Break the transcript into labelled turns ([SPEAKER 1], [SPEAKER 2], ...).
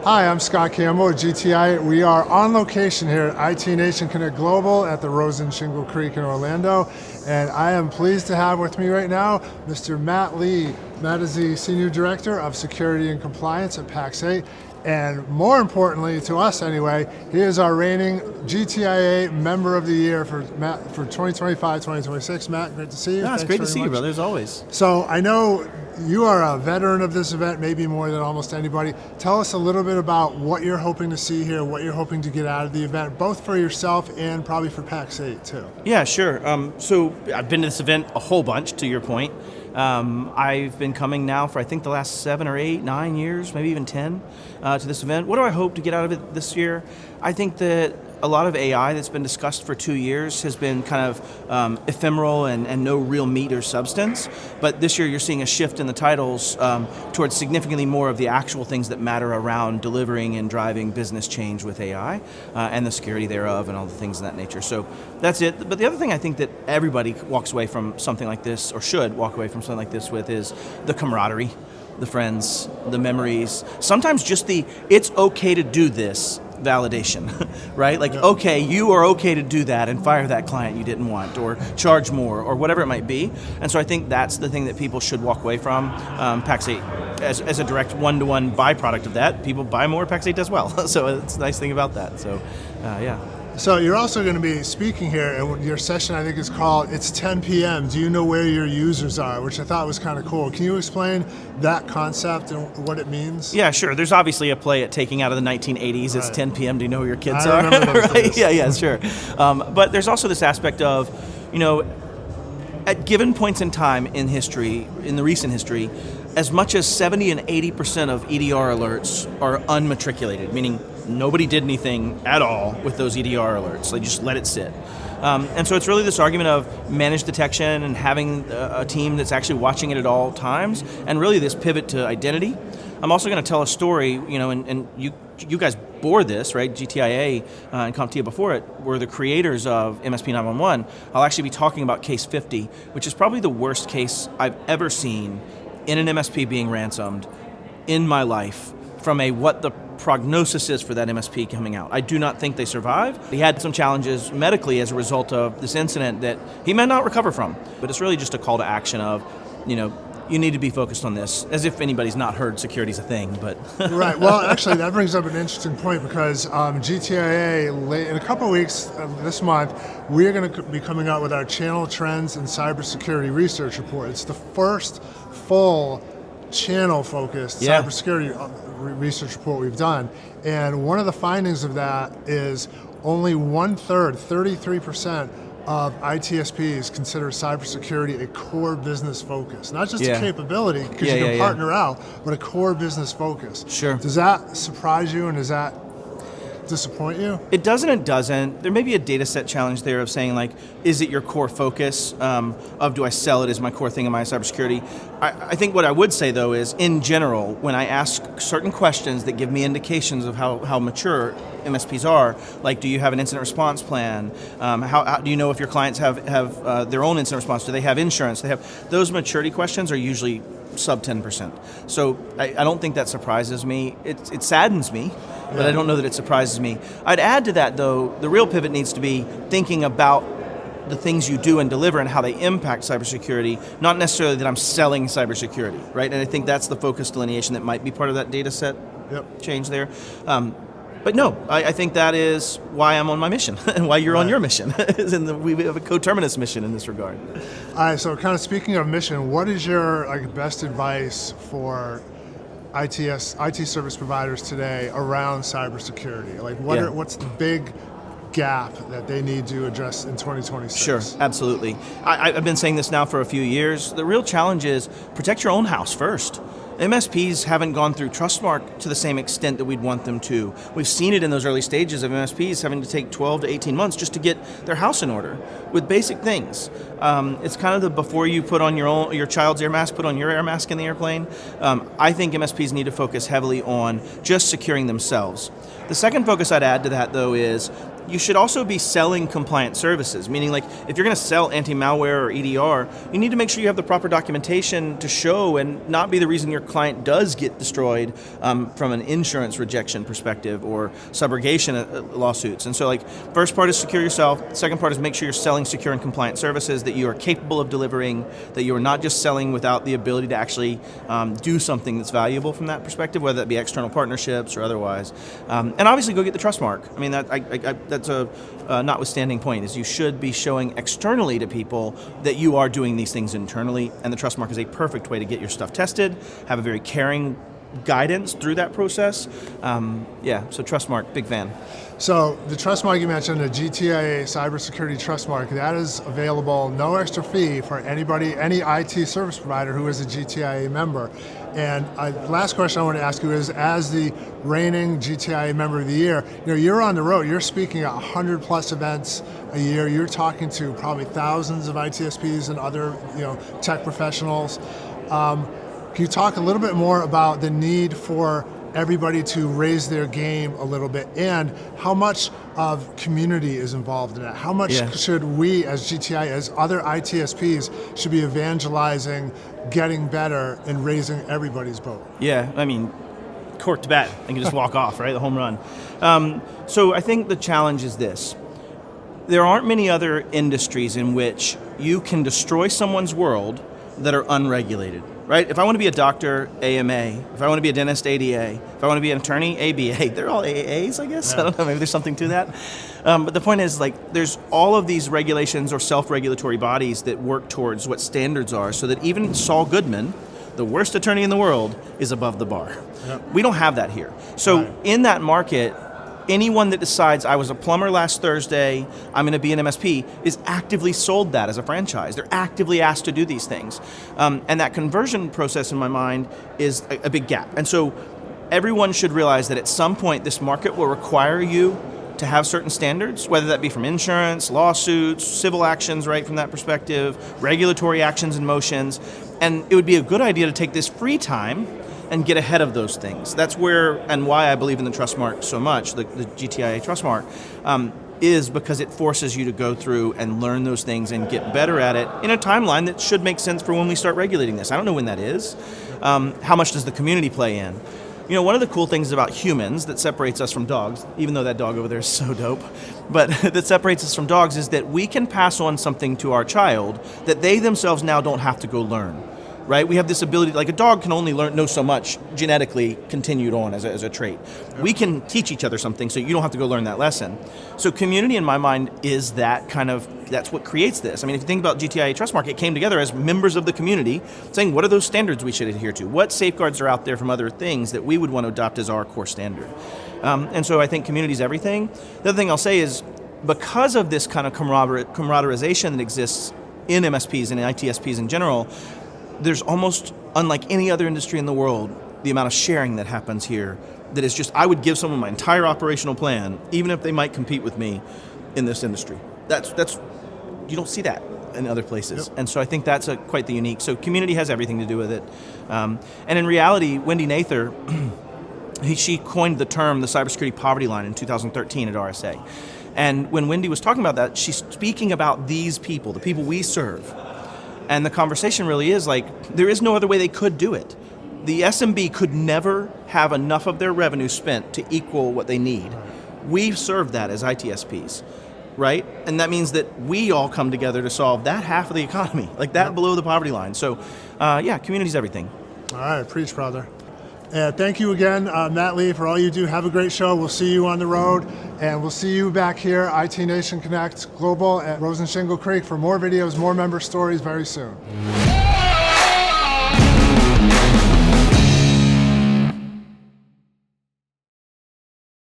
[SPEAKER 1] Hi, I'm Scott Campbell at GTIA. We are on location here at IT Nation Connect Global at the Rosen Shingle Creek in Orlando. And I am pleased to have with me right now Mr. Matt Lee. Matt is the Senior Director of Security and Compliance at Pax8. And more importantly, to us anyway, he is our reigning GTIA Member of the Year for 2025-2026. Matt, great to see you.
[SPEAKER 2] No, it's great to see you, brother, as always.
[SPEAKER 1] So I know you are a veteran of this event, maybe more than almost anybody. Tell us a little bit about what you're hoping to see here, what you're hoping to get out of the event, both for yourself and probably for Pax8 too.
[SPEAKER 2] Yeah, sure. So I've been to this event a whole bunch, to your point. I've been coming now for I think the last 7 or 8, 9 years, maybe even 10 to this event. What do I hope to get out of it this year? I think that a lot of AI that's been discussed for 2 years has been kind of ephemeral and no real meat or substance. But this year you're seeing a shift in the titles towards significantly more of the actual things that matter around delivering and driving business change with AI and the security thereof and all the things of that nature. So that's it. But the other thing I think that everybody walks away from something like this, or should walk away from something like this with, is the camaraderie, the friends, the memories. Sometimes just the, it's okay to do this validation, right? Like, okay, you are okay to do that and fire that client you didn't want, or charge more, or whatever it might be. And so I think that's the thing that people should walk away from. Pax8, as a direct one-to-one byproduct of that, people buy more, Pax8 does well. So it's a nice thing about that. So, yeah.
[SPEAKER 1] So you're also going to be speaking here, and your session I think is called It's 10 p.m. Do you know where your users are? Which I thought was kind of cool. Can you explain that concept and what it means?
[SPEAKER 2] Yeah, sure. There's obviously a play at taking out of the 1980s. It's 10 p.m. Do you know where your kids
[SPEAKER 1] I
[SPEAKER 2] are?
[SPEAKER 1] remember those
[SPEAKER 2] Right?
[SPEAKER 1] days.
[SPEAKER 2] Yeah, sure. But there's also this aspect of, at given points in time in history, in the recent history, as much as 70 and 80% of EDR alerts are unmatriculated, meaning nobody did anything at all with those EDR alerts. They just let it sit. And so it's really this argument of managed detection and having a team that's actually watching it at all times, and really this pivot to identity. I'm also going to tell a story, and you guys bore this, right? GTIA and CompTIA before it were the creators of MSP 911. I'll actually be talking about case 50, which is probably the worst case I've ever seen in an MSP being ransomed in my life, from what the prognosis is for that MSP coming out. I do not think they survived. He had some challenges medically as a result of this incident that he may not recover from. But it's really just a call to action of, you need to be focused on this, as if anybody's not heard security's a thing, but.
[SPEAKER 1] Right, well actually that brings up an interesting point, because GTIA, in a couple of weeks this month, we are going to be coming out with our Channel Trends and Cybersecurity Research Report. It's the first full channel-focused cybersecurity research report we've done. And one of the findings of that is only 1/3, 33%, of ITSPs consider cybersecurity a core business focus. Not just a capability, because you can partner out, but a core business focus.
[SPEAKER 2] Sure.
[SPEAKER 1] Does that surprise you, and does that disappoint you?
[SPEAKER 2] It doesn't and doesn't. There may be a data set challenge there of saying, like, is it your core focus of do I sell it as my core thing in my cybersecurity? I think what I would say, though, is in general, when I ask certain questions that give me indications of how mature MSPs are, like, do you have an incident response plan? How do you know if your clients have their own incident response? Do they have insurance? Those maturity questions are usually sub 10%. So I don't think that surprises me. It saddens me, but I don't know that it surprises me. I'd add to that, though, the real pivot needs to be thinking about the things you do and deliver and how they impact cybersecurity, not necessarily that I'm selling cybersecurity, right? And I think that's the focus delineation that might be part of that data set change there. But no, I think that is why I'm on my mission and why you're on your mission. We have a coterminous mission in this regard.
[SPEAKER 1] All right, so kind of speaking of mission, what is your best advice for IT service providers today around cybersecurity? Like, what's the big gap that they need to address in 2026?
[SPEAKER 2] Sure, absolutely. I've been saying this now for a few years. The real challenge is protect your own house first. MSPs haven't gone through Trustmark to the same extent that we'd want them to. We've seen it in those early stages of MSPs having to take 12 to 18 months just to get their house in order with basic things. It's kind of the before you put on your child's air mask, put on your air mask in the airplane. I think MSPs need to focus heavily on just securing themselves. The second focus I'd add to that, though, is you should also be selling compliant services, meaning like if you're going to sell anti-malware or EDR, you need to make sure you have the proper documentation to show and not be the reason your client does get destroyed from an insurance rejection perspective or subrogation lawsuits. And so like first part is secure yourself, second part is make sure you're selling secure and compliant services that you are capable of delivering, that you are not just selling without the ability to actually do something that's valuable from that perspective, whether that be external partnerships or otherwise. And obviously go get the Trustmark. I mean, that's a notwithstanding point, is you should be showing externally to people that you are doing these things internally, and the Trustmark is a perfect way to get your stuff tested, have a very caring guidance through that process. So Trustmark, big fan.
[SPEAKER 1] So the Trustmark you mentioned, the GTIA Cybersecurity Trustmark, that is available, no extra fee for anybody, any IT service provider who is a GTIA member. And last question I want to ask you is, as the reigning GTIA member of the year, you're on the road, you're speaking at 100 plus events a year, you're talking to probably thousands of ITSPs and other tech professionals. Can you talk a little bit more about the need for everybody to raise their game a little bit, and how much of community is involved in it? How much should we as GTI, as other ITSPs, should be evangelizing, getting better, and raising everybody's boat?
[SPEAKER 2] Yeah, I mean, cork to bat, and you just walk off, right? The home run. So I think the challenge is this. There aren't many other industries in which you can destroy someone's world that are unregulated. Right? If I want to be a doctor, AMA. If I want to be a dentist, ADA. If I want to be an attorney, ABA. They're all AAs, I guess. Yeah. I don't know, maybe there's something to that. But the point is, like, there's all of these regulations or self-regulatory bodies that work towards what standards are, so that even Saul Goodman, the worst attorney in the world, is above the bar. Yep. We don't have that here. So in that market, anyone that decides I was a plumber last Thursday, I'm going to be an MSP, is actively sold that as a franchise. They're actively asked to do these things. And that conversion process in my mind is a big gap. And so everyone should realize that at some point this market will require you to have certain standards, whether that be from insurance, lawsuits, civil actions, right, from that perspective, regulatory actions and motions. And it would be a good idea to take this free time and get ahead of those things. That's where and why I believe in the Trustmark so much, the GTIA Trustmark, is because it forces you to go through and learn those things and get better at it in a timeline that should make sense for when we start regulating this. I don't know when that is. How much does the community play in? One of the cool things about humans that separates us from dogs, even though that dog over there is so dope, but that separates us from dogs, is that we can pass on something to our child that they themselves now don't have to go learn. Right? We have this ability, like a dog can only know so much genetically continued on as a trait. Yep. We can teach each other something, so you don't have to go learn that lesson. So community, in my mind, is that's what creates this. I mean, if you think about GTIA Trustmark, it came together as members of the community saying, what are those standards we should adhere to? What safeguards are out there from other things that we would want to adopt as our core standard? And so I think community is everything. The other thing I'll say is, because of this kind of camaraderization that exists in MSPs and in ITSPs in general, there's almost, unlike any other industry in the world, the amount of sharing that happens here that is just, I would give someone my entire operational plan, even if they might compete with me in this industry. That's you don't see that in other places. Yep. And so I think that's quite the unique. So community has everything to do with it. And in reality, Wendy Nather, she coined the term the cybersecurity poverty line in 2013 at RSA. And when Wendy was talking about that, she's speaking about these people, the people we serve. And the conversation really is like, there is no other way they could do it. The SMB could never have enough of their revenue spent to equal what they need. We serve that as ITSPs, right? And that means that we all come together to solve that half of the economy, like that below the poverty line. So community's everything.
[SPEAKER 1] All right, preach, brother. And thank you again, Matt Lee, for all you do. Have a great show. We'll see you on the road, and we'll see you back here, IT Nation Connect Global at Rose and Shingle Creek, for more videos, more member stories very soon.